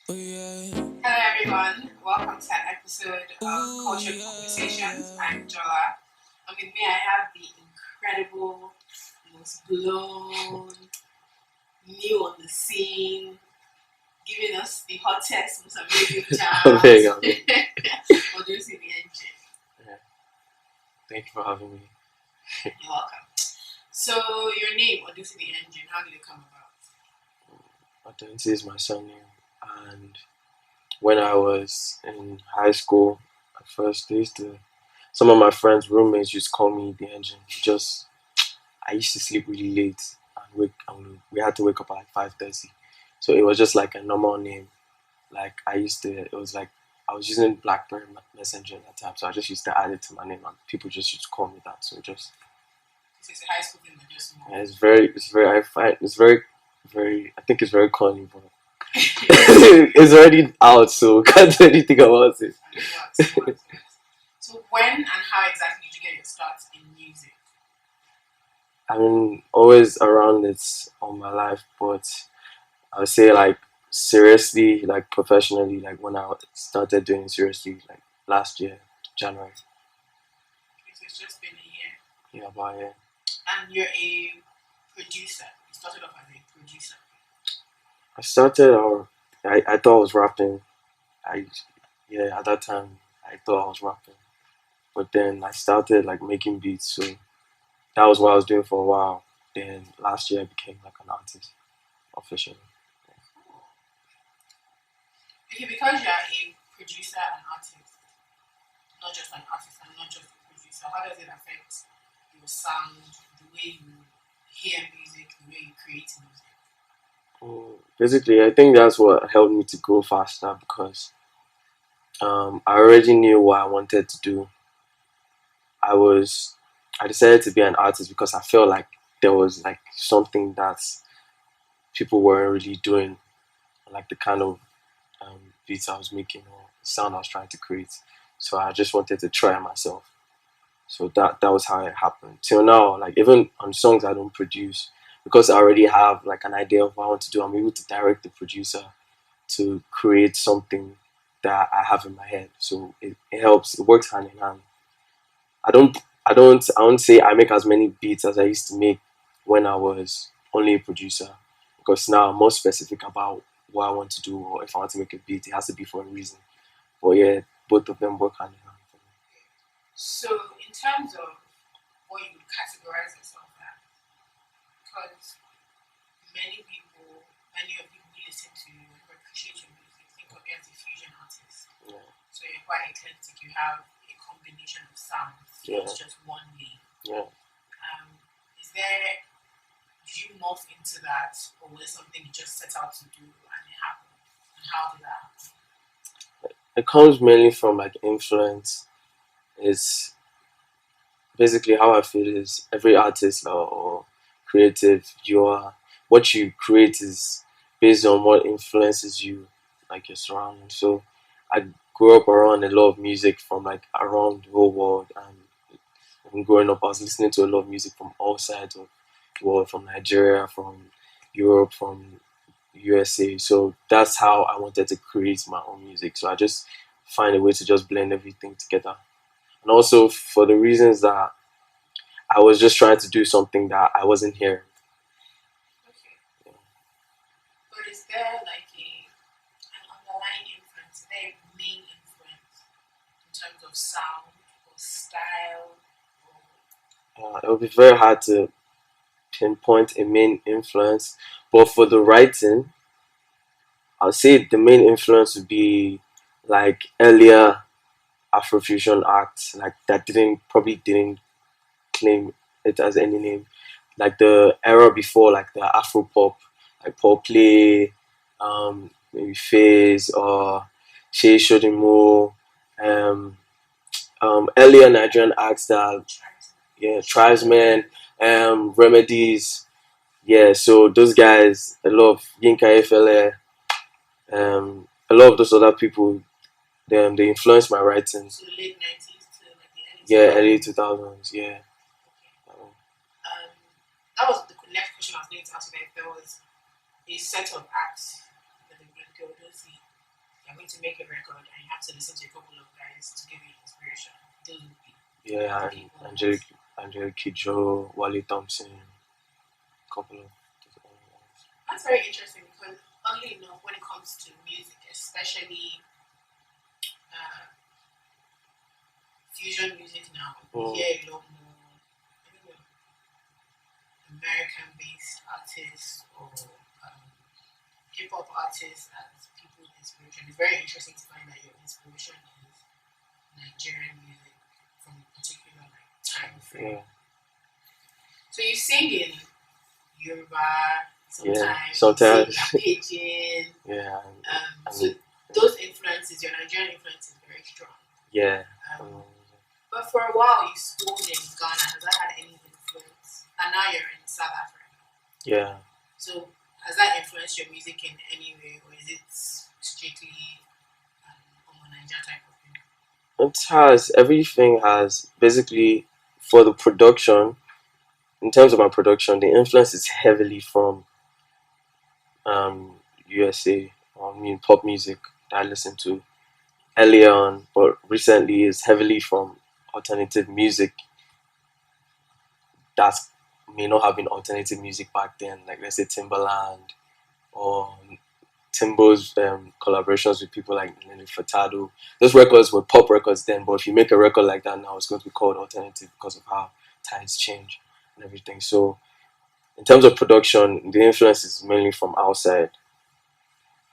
Hello everyone, welcome to an episode of Cultured Conversations. I'm Jola, and with me I have the incredible, most blown, new on the scene, giving us the hottest, most amazing jams. Odunsi The Engine. Yeah. Thank you for having me. You're welcome. So your name, Odunsi The Engine, how did it come about? Odunsi is my surname, and when I was in high school, at first some of my friends' roommates used to call me the engine. I used to sleep really late and we had to wake up at like 5:30, so it was just like a normal name. Like it was like I was using BlackBerry Messenger at that time, so I just used to add it to my name, and people just used to call me that. So It's a high school thing, but just more. yeah, I think it's very corny, but it's already out, so can't do anything about it. So when and how exactly did you get your start in music? I mean, always around it all my life, but I would say like seriously, like professionally, like when I started doing it seriously, like last year, January. So it's just been a year. Yeah, about a year. And you're a producer. You started off as a producer. I thought I was rapping. I Yeah, at that time I thought I was rapping, but then I started like making beats. So that was what I was doing for a while. Then last year I became like an artist officially. Okay, because you're a producer and artist, not just an artist and not just a producer, how does it affect your sound, the way you hear music, the way you create music? Basically, I think that's what helped me to grow faster because I already knew what I wanted to do. I was I decided to be an artist because I felt like there was like something that people weren't really doing, like the kind of beats I was making or the sound I was trying to create. So I just wanted to try myself. So that was how it happened. Till now, like even on songs I don't produce, because I already have like an idea of what I want to do, I'm able to direct the producer to create something that I have in my head. So it helps. It works hand in hand. I don't I won't say I make as many beats as I used to make when I was only a producer, because now I'm more specific about what I want to do, or if I want to make a beat, it has to be for a reason. But yeah, both of them work hand in hand for me. So, in terms of what you would categorize yourself as, because many of people who listen to you and who appreciate your music think of you as a fusion artist. Yeah. So you're quite eclectic. You have a combination of sounds. Yeah. It's just one name. Yeah. Did you morph into that, or was it something you just set out to do and it happened? And how did that happen? It comes mainly from like influence. It's basically how I feel is every artist or creative, what you create is based on what influences you, like your surroundings. So I grew up around a lot of music from like around the whole world, and growing up I was listening to a lot of music from all sides of the world, from Nigeria, from Europe, from USA. So that's how I wanted to create my own music. So I just find a way to just blend everything together. And also for the reasons that I was just trying to do something that I wasn't hearing. Okay. But is there like an underlying influence? Is there a main influence in terms of sound or style? It would be very hard to pinpoint a main influence, but for the writing, I'll say the main influence would be like earlier Afro-Fusion acts, like that didn't claim it as any name, like the era before, like the Afro pop, like Paul Play, maybe Phase or Shea Shodimo, um, earlier Nigerian acts that, yeah, Tribesmen, Remedies, yeah. So those guys, a lot of Yinka Efele, a lot of those other people, they influenced my writing. So late 90s to like the early 2000s. Yeah, early 2000s, yeah. Okay. That was the next question I was going to ask you. If there was a set of acts that they would go to see you're going to make a record and you have to listen to a couple of guys to give you inspiration. Those would be Yeah, the people. Angelique Kidjo, Wally Thompson, couple of different ones. That's very interesting because only when it comes to music, especially fusion music now, we hear a lot more, I don't know, American-based artists or hip-hop artists as people's inspiration. It's very interesting to find that your inspiration is Nigerian music from a particular time frame. Yeah. So you sing in Yoruba sometimes, sometimes. you sing in Pidgin. Yeah. So those influences, your Nigerian influence is very strong. Yeah. But for a while you schooled in Ghana. Has that had any influence? And now you're in South Africa. Yeah. So has that influenced your music in any way, or is it strictly a Nigerian type of thing? It has. Everything has. Basically, for the production, in terms of my production, the influence is heavily from USA, pop music that I listen to earlier on, but recently is heavily from alternative music that may not have been alternative music back then, like let's say Timbaland or Timbo's collaborations with people like Nelly Furtado. Those records were pop records then, but if you make a record like that now, it's going to be called alternative because of how times change and everything. So, in terms of production, the influence is mainly from outside.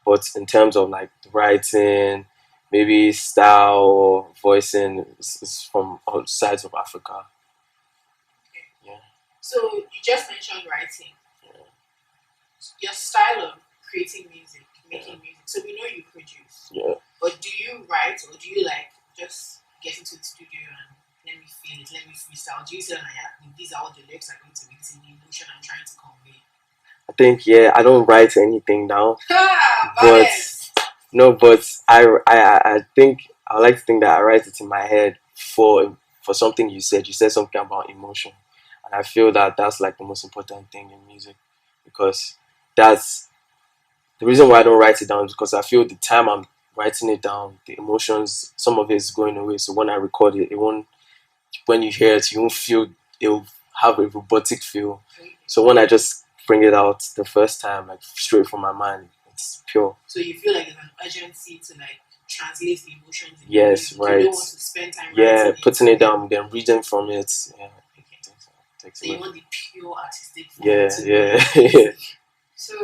But in terms of like writing, maybe style or voicing, it's from all sides of Africa. Okay. Yeah. So you just mentioned writing. Yeah. Your style of creating music, making music. So we know you produce. Yeah. But do you write, or do you just get into the studio and let me feel it, let me freestyle? Do you say, these are all the lyrics I'm going to be, this is the emotion I'm trying to convey? I think I don't write anything down. But no, but I think I like to think that I write it in my head for something you said. You said something about emotion, and I feel that that's like the most important thing in music, because that's the reason why I don't write it down, is because I feel the time I'm writing it down, the emotions, some of it is going away. So when I record it, it won't. When you hear it, you won't feel. It'll have a robotic feel. So when I just bring it out the first time, like straight from my mind, it's pure. So you feel like there's an urgency to translate the emotions. Yes, right. You don't want to spend time putting it down, then reading from it. Yeah. Okay. So you want the pure artistic form. Yeah. So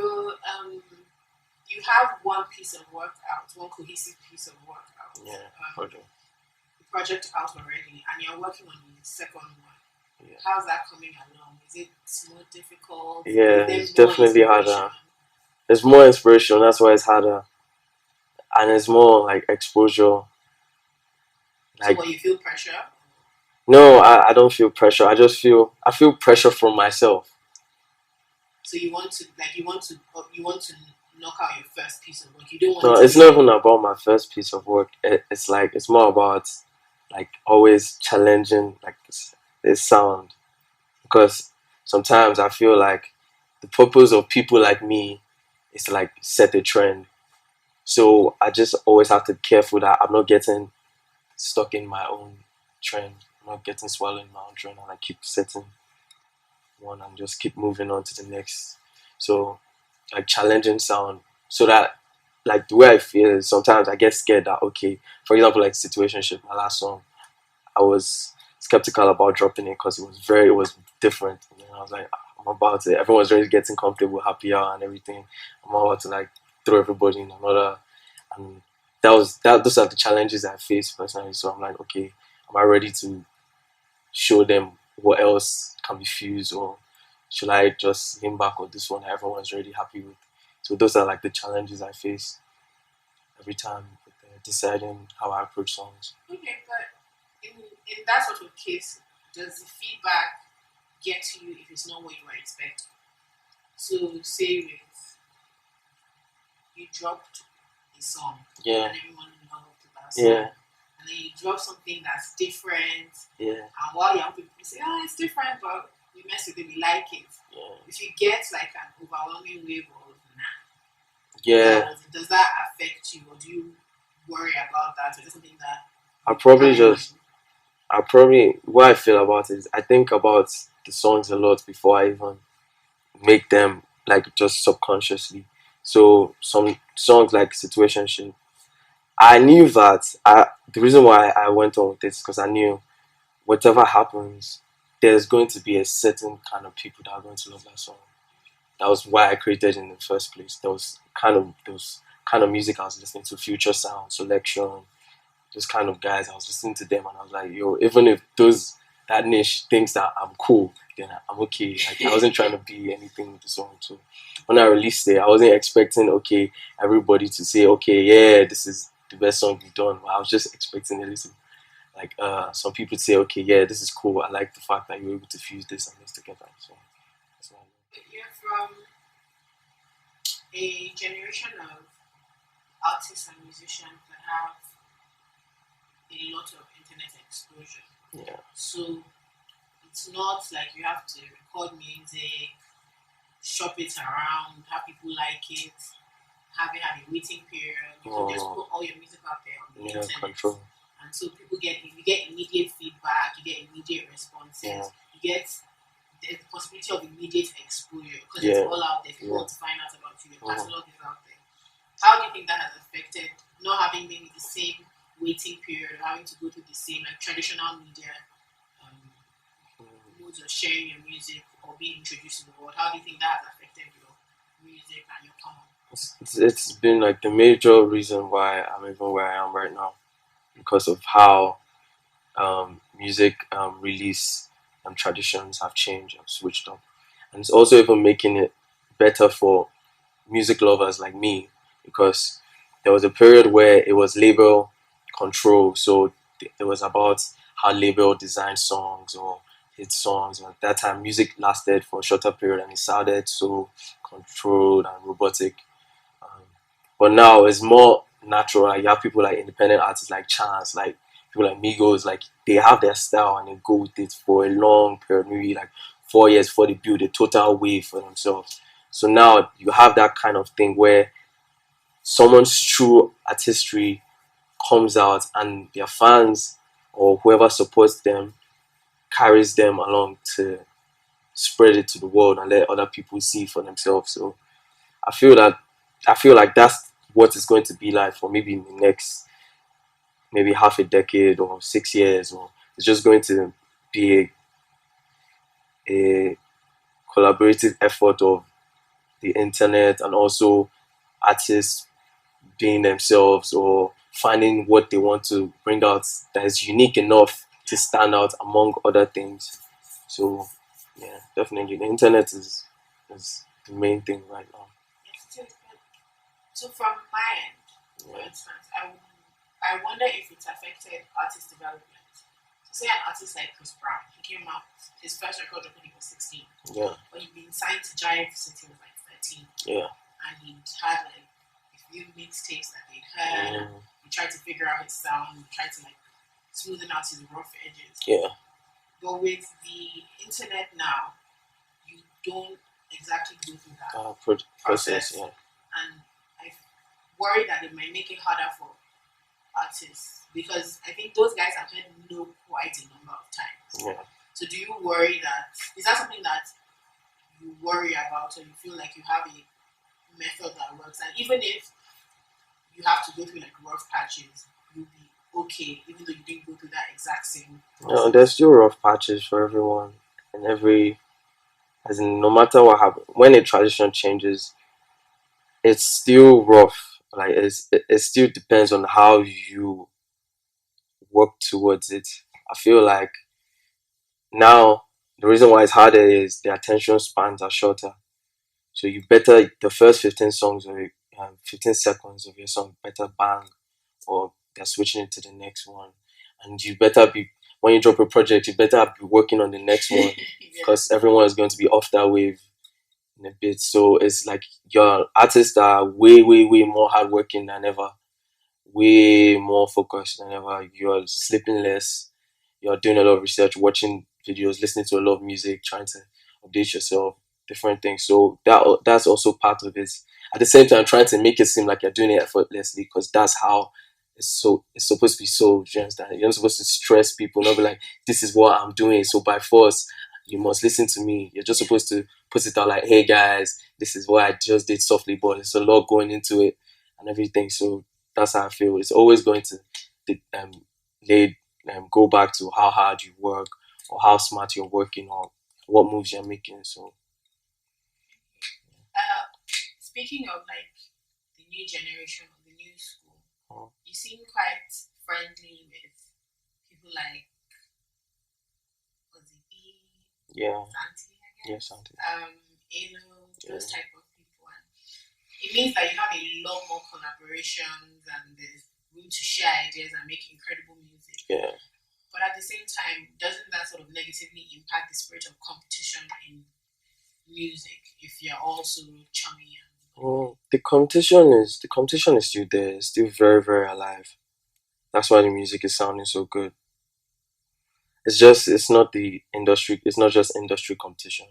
you have one piece of work out, one cohesive piece of work out. Yeah. The project out already, and you're working on the second one. Yeah. How's that coming along? Is it more difficult? Yeah, it's definitely harder. There's more inspiration, that's why it's harder. And it's more like exposure. So what, you feel pressure? No, I don't feel pressure. I feel pressure from myself. So you want to knock out your first piece of work. You don't want. No, it's not even about my first piece of work. It's more about like always challenging like this sound, because sometimes I feel like the purpose of people like me is to like set a trend. So I just always have to be careful that I'm not getting stuck in my own trend. I'm not getting swallowed in my own trend, and I keep setting one and just keep moving on to the next. So like challenging sound, so that like the way I feel is sometimes I get scared that, okay, for example, like Situationship, my last song, I was skeptical about dropping it because it was different. I was like, I'm about to, everyone's already getting comfortable, happier and everything. I'm about to like throw everybody in another, and those are the challenges I face personally. So I'm like, okay, am I ready to show them what else can be fused, or should I just lean back on this one that everyone's already happy with? So those are like the challenges I face every time deciding how I approach songs. Okay, but in that sort of case, does the feedback get to you if it's not what you were expecting? So say with you dropped a song, and everyone loved that song, and then you drop something that's different, and while young people say, "Oh, it's different," but we mess with it, we like it. If you get like an overwhelming wave of does that affect you, or do you worry about that, or is it something that I you probably carry on? just I probably what I feel about it is I think about the songs a lot before I even make them, like just subconsciously. So some songs like Situationship, I knew that the reason why I went on with this because I knew whatever happens, there's going to be a certain kind of people that are going to love that song. That was why I created it in the first place. Those kind of music I was listening to, Future Sound, Selection, those kind of guys. I was listening to them and I was like, yo, even if those that niche thinks that I'm cool, then I'm okay. Like I wasn't trying to be anything with the song. So when I released it, I wasn't expecting everybody to say, okay, yeah, this is the best song we've done. I was just expecting at least like some people say, okay, yeah, this is cool. I like the fact that you're able to fuse this and this together. So that's what You're from a generation of artists and musicians that have a lot of internet exposure. yeah. So it's not like you have to record music, shop it around, have people like it, have it have a waiting period. You can just put all your music out there on the Yeah, internet. control. And so people you get immediate feedback, you get immediate responses, Yeah. you get the possibility of immediate exposure because Yeah. it's all out there. If you Yeah. want to find out about you, your catalog is out there. How do you think that has affected not having maybe the same waiting period or having to go through the same like traditional media um, modes of sharing your music or being introduced to the world? How do you think that has affected your music and your come up? It's been like the major reason why I'm even where I am right now because of how music release traditions have changed and switched up, and it's also even making it better for music lovers like me because there was a period where it was label control, so it was about how label designed songs or hit songs. And at that time, music lasted for a shorter period and it sounded so controlled and robotic. Um, but now it's more natural. Like you have people like independent artists like Chance, like people like Migos, like they have their style and they go with it for a long period, maybe like 4 years before they build a total wave for themselves. So now you have that kind of thing where someone's true artistry comes out and their fans or whoever supports them carries them along to spread it to the world and let other people see for themselves. So I feel that I feel like that's what it's going to be like for maybe in the next maybe half a decade or 6 years, or it's just going to be a collaborative effort of the internet and also artists being themselves or finding what they want to bring out that is unique enough to stand out among other things. So yeah, definitely the internet is the main thing right now. Yes, it is. But so from my end, for instance, I wonder if it's affected artist development. So say an artist like Chris Brown, he came out, his first record when he was 16, Yeah, but he'd been signed to Giant since he was like 13, yeah, and he'd had like a few mixtapes that they'd heard. He tried to figure out his sound, he tried to like smoothen out his rough edges. yeah, But with the internet now, you don't exactly go through that process. process. Yeah, And I worry that it might make it harder for artists because I think those guys have heard no quite a number of times. yeah. So do you worry that is that something that you worry about or you feel like you have a method that works and even if you have to go through like rough patches, you'll be okay, even though you didn't go through that exact same process. There's still rough patches for everyone, and as in, no matter what happens, when a tradition changes, it's still rough. Like it still depends on how you work towards it. I feel like now the reason why it's harder is the attention spans are shorter. So you better the first 15 songs or 15 seconds of your song better bang, or they're switching it to the next one. And you better be when you drop a project, you better be working on the next one Yeah. because everyone is going to be off that wave in a bit. So it's like your artists are way, way, way more hardworking than ever, way more focused than ever. You're sleeping less, you're doing a lot of research, watching videos, listening to a lot of music, trying to update yourself, different things. So that's also part of it. At the same time, trying to make it seem like you're doing it effortlessly because that's how it's supposed to be so, you understand? You're not supposed to stress people, not be like, this is what I'm doing, so by force you must listen to me. You're just supposed to put it out like, hey guys, this is what I just did softly, but there's a lot going into it and everything. So that's how I feel. It's always going to um lay go back to how hard you work or how smart you're working or what moves you're making. So Speaking of like the new generation or the new school, uh, you seem quite friendly with people like Ozzy, yeah, Santi, I yeah, guess, Santi. AYLØ, Yeah, those type of people. And it means that you have a lot more collaborations and there's room to share ideas and make incredible music. yeah. But at the same time, doesn't that sort of negatively impact the spirit of competition in music if you're also chummy and The competition is still there. It's still very, very alive. That's why the music is sounding so good. It's not the industry. It's not just industry competition.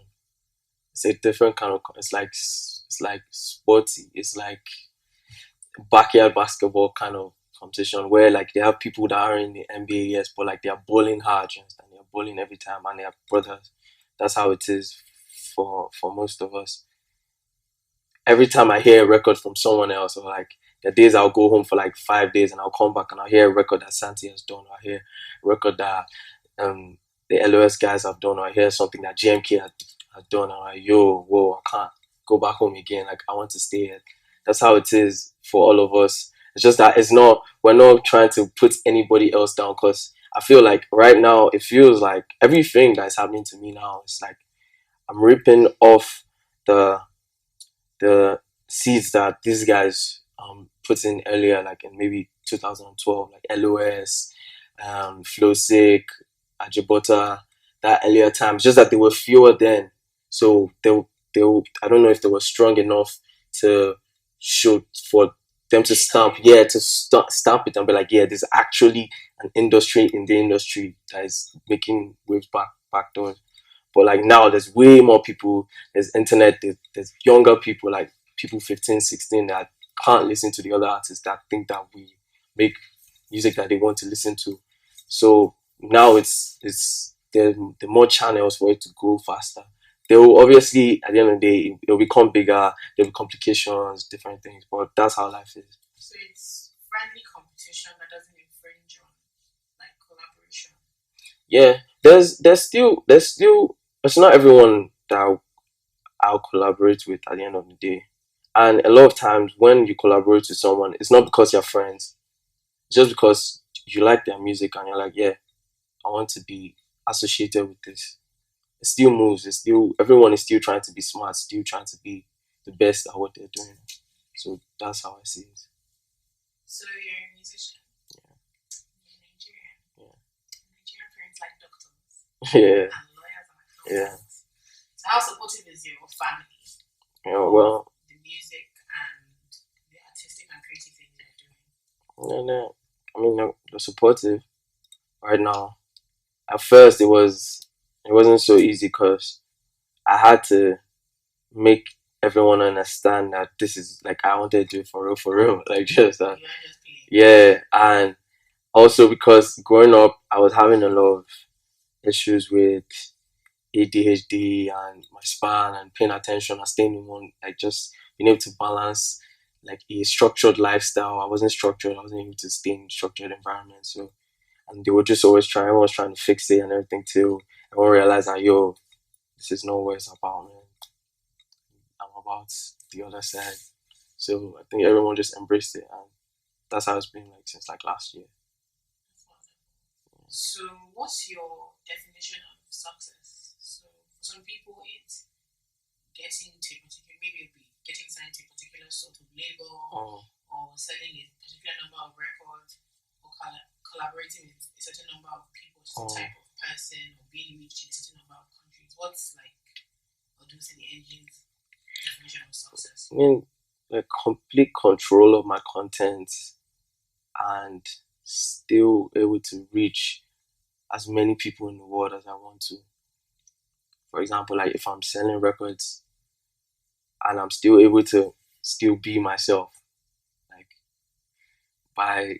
It's a different kind of. It's like sporty. It's like backyard basketball kind of competition where like they have people that are in the NBA, yes, but like they are bowling hard. You understand? They're bowling every time, and they are brothers. That's how it is for most of us. Every time I hear a record from someone else, or like the days I'll go home for like 5 days and I'll come back and I'll hear a record that Santi has done, or I hear a record that um the LOS guys have done, or I hear something that GMK has done, and I'm like, yo, whoa, I can't go back home again. Like I want to stay here. That's how it is for all of us. It's just that we're not trying to put anybody else down because I feel like right now it feels like everything that's happening to me now is like I'm ripping off the the seeds that these guys put in earlier, like in maybe 2012, like LOS, Flowsick, Ajibota, that earlier times. Just that they were fewer then, so they I don't know if they were strong enough to show for them to stamp it and be like, yeah, there's actually an industry in the industry that is making waves backdoors. But like now, there's way more people. There's internet. There's younger people, like people 15, 16 that can't listen to the other artists that think that we make music that they want to listen to. So now it's the more channels for it to grow faster. They will obviously at the end of the day it'll become bigger. There'll be complications, different things. But that's how life is. so it's friendly competition that doesn't infringe on like collaboration. Yeah, there's still it's not everyone that I'll collaborate with at the end of the day. And a lot of times when you collaborate with someone, it's not because you're friends. It's just because you like their music and you're like, yeah, I want to be associated with this. It still moves. It's still everyone is still trying to be smart, still trying to be the best at what they're doing. So that's how I see it. So you're a musician. Yeah. You're Nigerian. Yeah. Nigerian parents like doctors Yeah. and lawyers and Yeah. accountants. So how supportive is your family Yeah. of Well, the music and the artistic and creative things you're doing? I mean, they're supportive right now. At first, it wasn't so easy because I had to make everyone understand that this is like I wanted to do it for real, like just that. You are just playing. Yeah, and also because growing up, I was having a lot of issues with ADHD and my span and paying attention and staying in one, like just being able to balance like a structured lifestyle. I wasn't structured. I wasn't able to stay in structured environments. So and they were just always trying. Everyone was trying to fix it and everything till everyone realized that yo, this is not what it's about, man. I'm about the other side. So I think everyone just embraced it, and that's how it's been like since like last year. So what's your definition of success? So for some people it's getting to a particular, maybe it'll be getting signed to a particular sort of label Oh, or selling a particular number of records or collaborating with a certain number of people, a certain type of person or being reached in a certain number of countries. What's like Odunsi The Engine's definition of success? I mean, like complete control of my content and still able to reach as many people in the world as I want to. For example, like if I'm selling records and I'm still able to still be myself, like by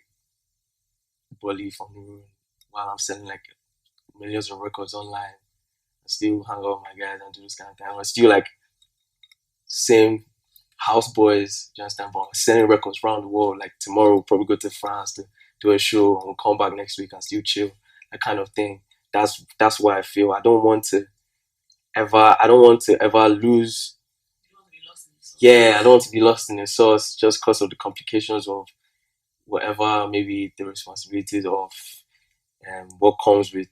Bolly from the room while I'm selling like millions of records online. I still hang out with my guys and do this kind of thing. I'm still like same house boys, you understand? But I'm selling records around the world. Like tomorrow, we'll probably go to France to do a show, and we'll come back next week and still chill. That kind of thing. That's why I feel I don't want to ever lose. You don't want to be lost in the sauce. Yeah, I don't want to be lost in the sauce just because of the complications of whatever, maybe the responsibilities of what comes with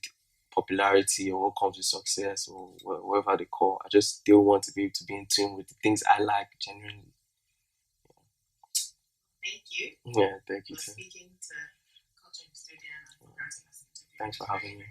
popularity or what comes with success or whatever they call. I just still want to be able to be in tune with the things I like genuinely. Thank you Yeah, thank you for too. speaking to Culture and Custodian and for granting us an interview. Thanks for having me.